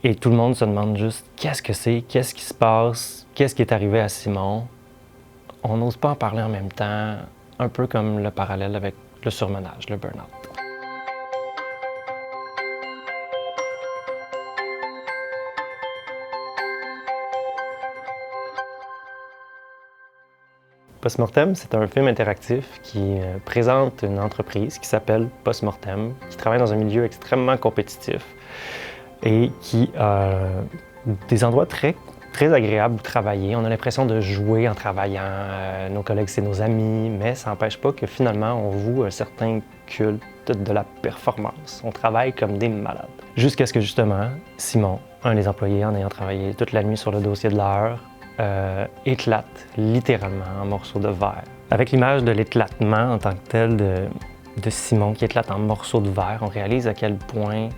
Et tout le monde se demande juste qu'est-ce que c'est, qu'est-ce qui se passe, qu'est-ce qui est arrivé à Simon. On n'ose pas en parler en même temps, un peu comme le parallèle avec le surmenage, le burn-out. Postmortem, c'est un film interactif qui présente une entreprise qui s'appelle Postmortem, qui travaille dans un milieu extrêmement compétitif et qui a des endroits très agréables où travailler. On a l'impression de jouer en travaillant. Nos collègues, c'est nos amis, mais ça n'empêche pas que finalement, on voue un certain culte de la performance. On travaille comme des malades. Jusqu'à ce que justement, Simon, un des employés en ayant travaillé toute la nuit sur le dossier de l'heure, éclate littéralement en morceaux de verre. Avec l'image de l'éclatement en tant que tel de Simon qui éclate en morceaux de verre, on réalise à quel point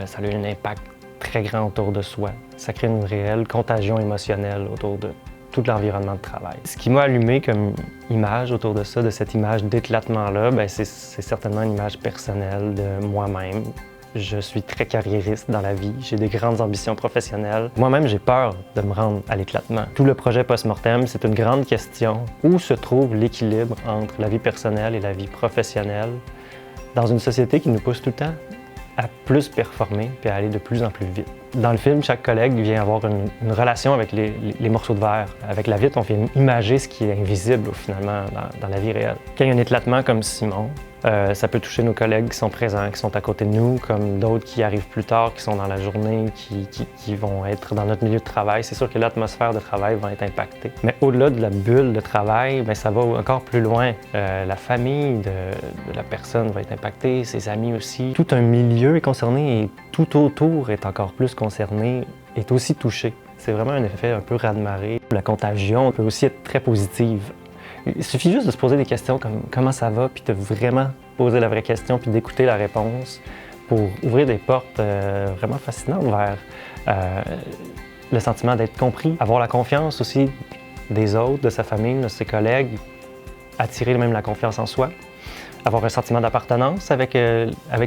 ça a eu un impact très grand autour de soi. Ça crée une réelle contagion émotionnelle autour de tout l'environnement de travail. Ce qui m'a allumé comme image autour de ça, de cette image d'éclatement-là, c'est certainement une image personnelle de moi-même. Je suis très carriériste dans la vie, j'ai des grandes ambitions professionnelles. Moi-même, j'ai peur de me rendre à l'éclatement. Tout le projet Postmortem, c'est une grande question. Où se trouve l'équilibre entre la vie personnelle et la vie professionnelle dans une société qui nous pousse tout le temps à plus performer puis à aller de plus en plus vite? Dans le film, chaque collègue vient avoir une relation avec les morceaux de verre. Avec la vitre, on vient imager ce qui est invisible finalement dans la vie réelle. Quand il y a un éclatement comme Simon, ça peut toucher nos collègues qui sont présents, qui sont à côté de nous, comme d'autres qui arrivent plus tard, qui sont dans la journée, qui vont être dans notre milieu de travail. C'est sûr que l'atmosphère de travail va être impactée. Mais au-delà de la bulle de travail, ça va encore plus loin. La famille de la personne va être impactée, ses amis aussi. Tout un milieu est concerné et tout autour est encore plus concerné, est aussi touché. C'est vraiment un effet un peu raz-de-marée. La contagion peut aussi être très positive. Il suffit juste de se poser des questions comme comment ça va, puis de vraiment poser la vraie question, puis d'écouter la réponse pour ouvrir des portes vraiment fascinantes vers le sentiment d'être compris, avoir la confiance aussi des autres, de sa famille, de ses collègues, attirer même la confiance en soi, avoir un sentiment d'appartenance avec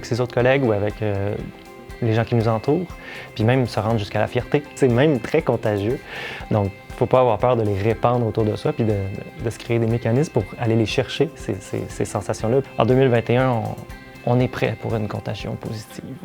ses autres collègues ou avec les gens qui nous entourent, puis même se rendre jusqu'à la fierté. C'est même très contagieux. Donc, il ne faut pas avoir peur de les répandre autour de soi puis de se créer des mécanismes pour aller les chercher, ces sensations-là. En 2021, on est prêt pour une contagion positive.